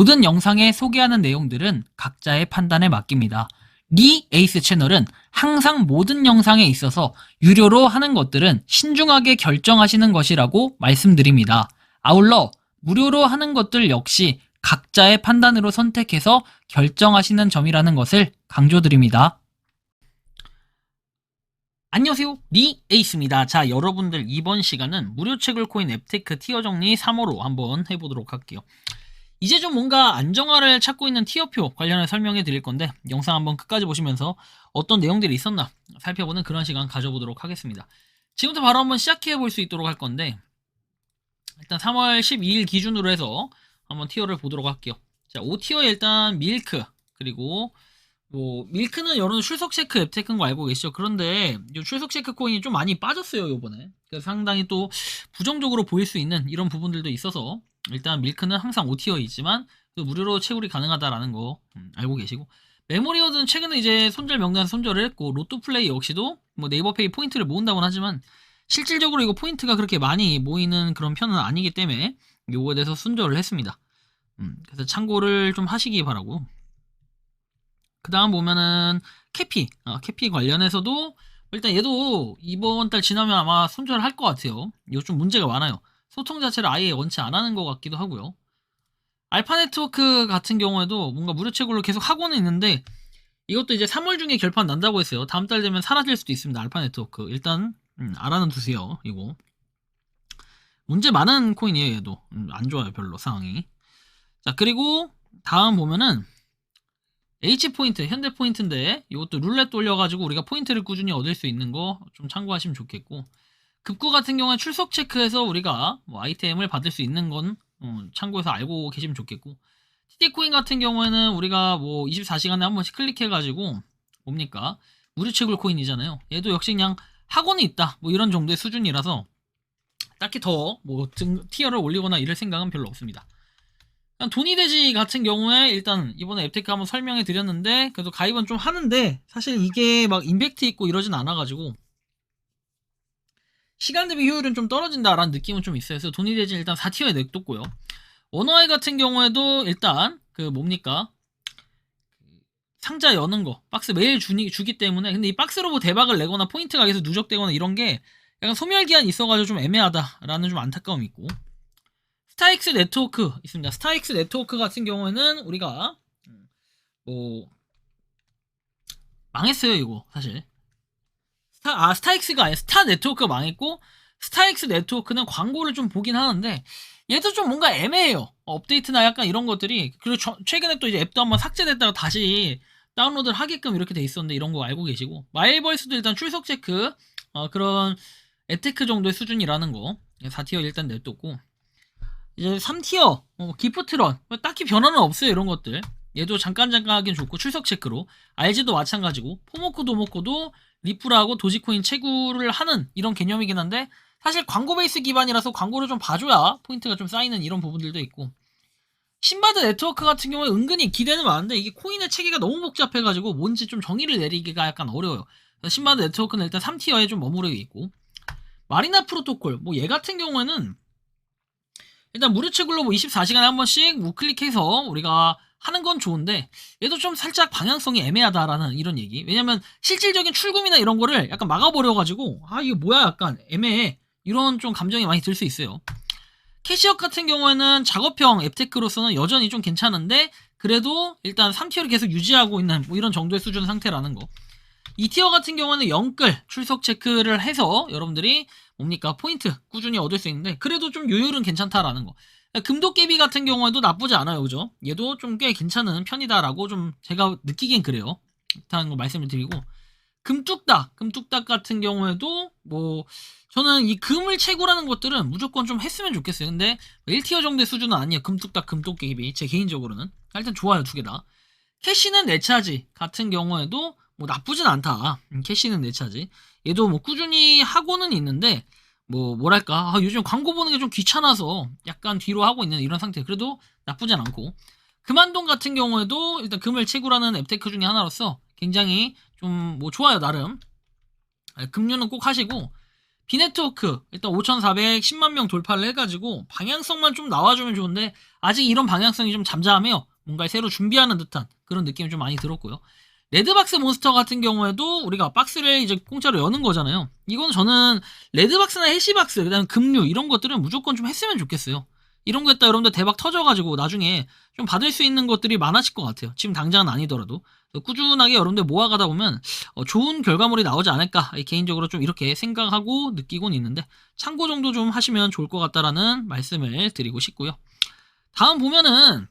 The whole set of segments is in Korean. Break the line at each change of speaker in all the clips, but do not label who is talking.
모든 영상에 소개하는 내용들은 각자의 판단에 맡깁니다. 리 에이스 채널은 항상 모든 영상에 있어서 유료로 하는 것들은 신중하게 결정하시는 것이라고 말씀드립니다. 아울러 무료로 하는 것들 역시 각자의 판단으로 선택해서 결정하시는 점이라는 것을 강조드립니다. 안녕하세요, 리 에이스입니다. 자, 여러분들 이번 시간은 무료 채굴 코인 앱테크 티어 정리 3호로 한번 해보도록 할게요. 이제 좀 뭔가 안정화를 찾고 있는 티어표 관련해 설명해 드릴 건데 영상 한번 끝까지 보시면서 어떤 내용들이 있었나 살펴보는 그런 시간 가져보도록 하겠습니다. 지금부터 바로 한번 시작해 볼 수 있도록 할 건데 일단 3월 12일 기준으로 해서 한번 티어를 보도록 할게요. 자, 5티어에 일단 밀크, 그리고 밀크는 여러분 출석 체크 앱테크인 거 알고 계시죠? 그런데 이 출석 체크 코인이 좀 많이 빠졌어요, 요번에. 그래서 상당히 또 부정적으로 보일 수 있는 이런 부분들도 있어서 일단 밀크는 항상 5티어이지만 무료로 채굴이 가능하다라는 거 알고 계시고, 메모리워드는 최근에 이제 손절 명단 손절을 했고, 로또플레이 역시도 뭐 네이버페이 포인트를 모은다고는 하지만 실질적으로 이거 포인트가 그렇게 많이 모이는 그런 편은 아니기 때문에 요거에 대해서 손절을 했습니다. 그래서 참고를 좀 하시기 바라고. 그 다음 보면은 캐피 관련해서도 일단 얘도 이번 달 지나면 아마 손절할 것 같아요. 이거 좀 문제가 많아요. 소통 자체를 아예 원치 안 하는 것 같기도 하고요. 알파 네트워크 같은 경우에도 뭔가 무료 채굴로 계속 하고는 있는데 이것도 이제 3월 중에 결판 난다고 했어요. 다음 달 되면 사라질 수도 있습니다. 알파 네트워크 일단 알아는 두세요. 이거 문제 많은 코인이에요. 얘도 안 좋아요, 별로 상황이. 자, 그리고 다음 보면은 H포인트, 현대포인트인데 이것도 룰렛 돌려가지고 우리가 포인트를 꾸준히 얻을 수 있는 거 좀 참고하시면 좋겠고, 급구 같은 경우에 출석 체크해서 우리가 뭐 아이템을 받을 수 있는 건 참고해서 알고 계시면 좋겠고, TD코인 같은 경우에는 우리가 뭐 24시간에 한 번씩 클릭해가지고 뭡니까? 무료 채굴 코인이잖아요. 얘도 역시 그냥 학원이 있다 뭐 이런 정도의 수준이라서 딱히 더 뭐 티어를 올리거나 이럴 생각은 별로 없습니다. 돈이 되지 같은 경우에 일단 이번에 앱테크 한번 설명해 드렸는데 그래도 가입은 좀 하는데 사실 이게 막 임팩트 있고 이러진 않아가지고 시간 대비 효율은 좀 떨어진다라는 느낌은 좀 있어요. 그래서 돈이 되지 일단 4티어에 냅뒀고요. 원어아이 같은 경우에도 일단 그 뭡니까, 상자 여는 거 박스 매일 주기 때문에, 근데 이 박스로 뭐 대박을 내거나 포인트가 계속 누적되거나 이런 게 약간 소멸기한이 있어가지고 좀 애매하다라는 좀 안타까움이 있고, 스타엑스 네트워크 있습니다. 스타엑스 네트워크 같은 경우에는 우리가 뭐 망했어요, 이거 사실. 스타엑스가 아니라 스타 네트워크가 망했고, 스타엑스 네트워크는 광고를 좀 보긴 하는데 얘도 좀 뭔가 애매해요. 업데이트나 약간 이런 것들이. 그리고 최근에 또 이제 앱도 한번 삭제됐다가 다시 다운로드를 하게끔 이렇게 돼 있었는데 이런 거 알고 계시고, 마일벌스도 일단 출석 체크 그런 앱테크 정도의 수준이라는 거 4티어 일단 냅뒀고, 이제 3티어 기프트런 딱히 변화는 없어요. 이런 것들 얘도 잠깐 하긴 좋고, 출석 체크로. RG도 마찬가지고, 포모코 도모코도 리플하고 도지코인 채굴을 하는 이런 개념이긴 한데 사실 광고 베이스 기반이라서 광고를 좀 봐줘야 포인트가 좀 쌓이는 이런 부분들도 있고, 신바드 네트워크 같은 경우에 은근히 기대는 많은데 이게 코인의 체계가 너무 복잡해가지고 뭔지 좀 정의를 내리기가 약간 어려워요. 신바드 네트워크는 일단 3티어에 좀 머무르고 있고, 마리나 프로토콜 뭐 얘 같은 경우에는 일단 무료 채굴로 뭐 24시간에 한 번씩 우클릭해서 우리가 하는 건 좋은데 얘도 좀 살짝 방향성이 애매하다라는 이런 얘기. 왜냐면 실질적인 출금이나 이런 거를 약간 막아버려가지고 이게 뭐야 약간 애매해 이런 좀 감정이 많이 들 수 있어요. 캐시업 같은 경우에는 작업형 앱테크로서는 여전히 좀 괜찮은데 그래도 일단 3티어를 계속 유지하고 있는 뭐 이런 정도의 수준 상태라는 거. 2티어 같은 경우는 영끌 출석 체크를 해서 여러분들이 뭡니까 포인트 꾸준히 얻을 수 있는데 그래도 좀 효율은 괜찮다라는 거. 금도깨비 같은 경우에도 나쁘지 않아요, 그죠? 얘도 좀 꽤 괜찮은 편이다라고 좀 제가 느끼긴 그래요. 일단 거 말씀을 드리고, 금뚝딱 같은 경우에도 뭐 저는 이 금을 채굴하는 것들은 무조건 좀 했으면 좋겠어요. 근데 1티어 정도의 수준은 아니에요. 금뚝딱 금도깨비 제 개인적으로는 일단 좋아요, 두 개 다. 캐시는 내차지 같은 경우에도 뭐 나쁘진 않다. 캐시는 내차지 얘도 뭐 꾸준히 하고는 있는데 뭐랄까 요즘 광고 보는 게 좀 귀찮아서 약간 뒤로 하고 있는 이런 상태. 그래도 나쁘진 않고, 금한동 같은 경우에도 일단 금을 채굴하는 앱테크 중에 하나로서 굉장히 좀 뭐 좋아요, 나름. 금류는 꼭 하시고, 비네트워크 일단 5,410만 명 돌파를 해가지고 방향성만 좀 나와주면 좋은데 아직 이런 방향성이 좀 잠잠해요. 뭔가 새로 준비하는 듯한 그런 느낌이 좀 많이 들었고요. 레드박스 몬스터 같은 경우에도 우리가 박스를 이제 공짜로 여는 거잖아요. 이건 저는 레드박스나 해시박스, 그다음에 금류 이런 것들은 무조건 좀 했으면 좋겠어요. 이런 거 했다 여러분들 대박 터져가지고 나중에 좀 받을 수 있는 것들이 많아질 것 같아요. 지금 당장은 아니더라도 꾸준하게 여러분들 모아가다 보면 좋은 결과물이 나오지 않을까 개인적으로 좀 이렇게 생각하고 느끼곤 있는데 참고 정도 좀 하시면 좋을 것 같다라는 말씀을 드리고 싶고요. 다음 보면은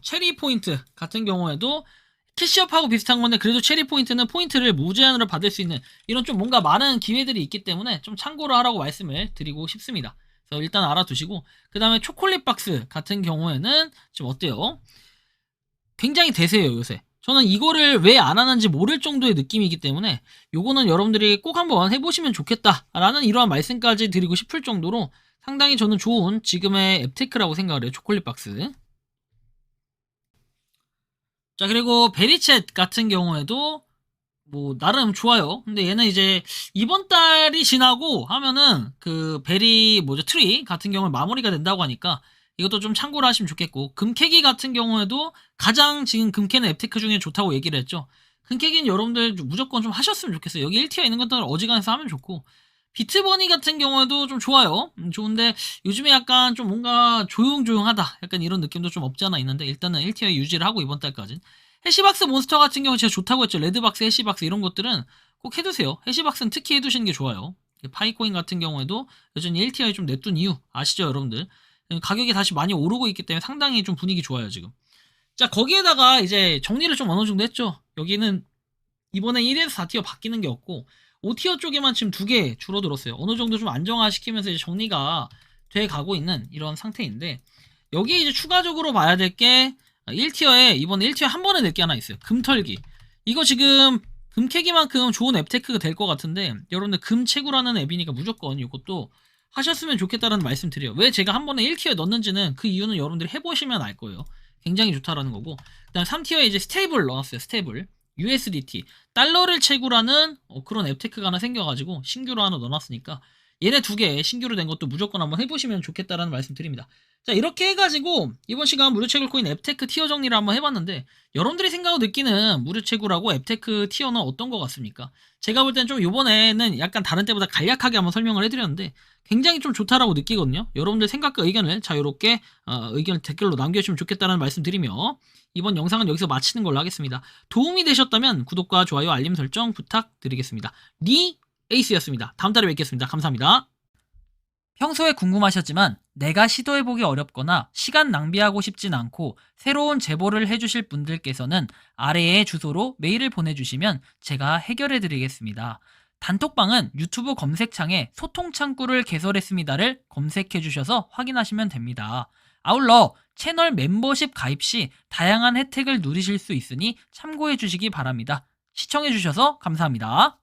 체리 포인트 같은 경우에도 캐시업하고 비슷한 건데 그래도 체리 포인트는 포인트를 무제한으로 받을 수 있는 이런 좀 뭔가 많은 기회들이 있기 때문에 좀 참고를 하라고 말씀을 드리고 싶습니다. 그래서 일단 알아두시고 그 다음에 초콜릿 박스 같은 경우에는 지금 어때요? 굉장히 대세예요 요새. 저는 이거를 왜 안 하는지 모를 정도의 느낌이기 때문에 요거는 여러분들이 꼭 한번 해보시면 좋겠다라는 이러한 말씀까지 드리고 싶을 정도로 상당히 저는 좋은 지금의 앱테크라고 생각을 해요. 초콜릿 박스. 자, 그리고 베리챗 같은 경우에도 뭐 나름 좋아요. 근데 얘는 이제 이번 달이 지나고 하면은 그 베리 트리 같은 경우는 마무리가 된다고 하니까 이것도 좀 참고를 하시면 좋겠고, 금캐기 같은 경우에도 가장 지금 금캐는 앱테크 중에 좋다고 얘기를 했죠. 금캐기는 여러분들 무조건 좀 하셨으면 좋겠어요. 여기 1티어 있는 것들은 어지간해서 하면 좋고, 비트버니 같은 경우에도 좀 좋아요. 좋은데 요즘에 약간 좀 뭔가 조용조용하다 약간 이런 느낌도 좀 없지 않아 있는데 일단은 1티어 유지를 하고 이번 달까지는 해시박스 몬스터 같은 경우 제가 좋다고 했죠. 레드박스, 해시박스 이런 것들은 꼭 해두세요. 해시박스는 특히 해두시는 게 좋아요. 파이코인 같은 경우에도 여전히 1티어에 좀 냅둔 이유 아시죠 여러분들? 가격이 다시 많이 오르고 있기 때문에 상당히 좀 분위기 좋아요 지금. 자, 거기에다가 이제 정리를 좀 어느 정도 했죠. 여기는 이번에 1에서 4티어 바뀌는 게 없고 5티어 쪽에만 지금 2개 줄어들었어요. 어느 정도 좀 안정화시키면서 이제 정리가 돼 가고 있는 이런 상태인데, 여기에 이제 추가적으로 봐야 될 게 1티어에 이번에 1티어 한 번에 낼 게 하나 있어요. 금털기. 이거 지금 금캐기만큼 좋은 앱테크가 될 것 같은데 여러분들 금채구라는 앱이니까 무조건 이것도 하셨으면 좋겠다라는 말씀 드려요. 왜 제가 한 번에 1티어에 넣는지는 그 이유는 여러분들이 해보시면 알 거예요. 굉장히 좋다라는 거고, 그 다음 3티어에 이제 스테이블 넣었어요. 스테이블. USDT. 달러를 채굴하는 그런 앱테크가 하나 생겨가지고 신규로 하나 넣어놨으니까 얘네 2개 신규로 된 것도 무조건 한번 해보시면 좋겠다라는 말씀 드립니다. 자, 이렇게 해가지고 이번 시간 무료채굴 코인 앱테크 티어 정리를 한번 해봤는데 여러분들이 생각하고 느끼는 무료채굴하고 앱테크 티어는 어떤 것 같습니까? 제가 볼 땐 좀 요번에는 약간 다른 때보다 간략하게 한번 설명을 해드렸는데 굉장히 좀 좋다라고 느끼거든요. 여러분들 생각과 의견을 자유롭게 의견 댓글로 남겨주시면 좋겠다는 말씀 드리며 이번 영상은 여기서 마치는 걸로 하겠습니다. 도움이 되셨다면 구독과 좋아요, 알림 설정 부탁드리겠습니다. 리 에이스였습니다. 다음 달에 뵙겠습니다. 감사합니다. 평소에 궁금하셨지만 내가 시도해보기 어렵거나 시간 낭비하고 싶진 않고 새로운 제보를 해주실 분들께서는 아래의 주소로 메일을 보내주시면 제가 해결해드리겠습니다. 단톡방은 유튜브 검색창에 소통창구를 개설했습니다를 검색해주셔서 확인하시면 됩니다. 아울러 채널 멤버십 가입 시 다양한 혜택을 누리실 수 있으니 참고해주시기 바랍니다. 시청해주셔서 감사합니다.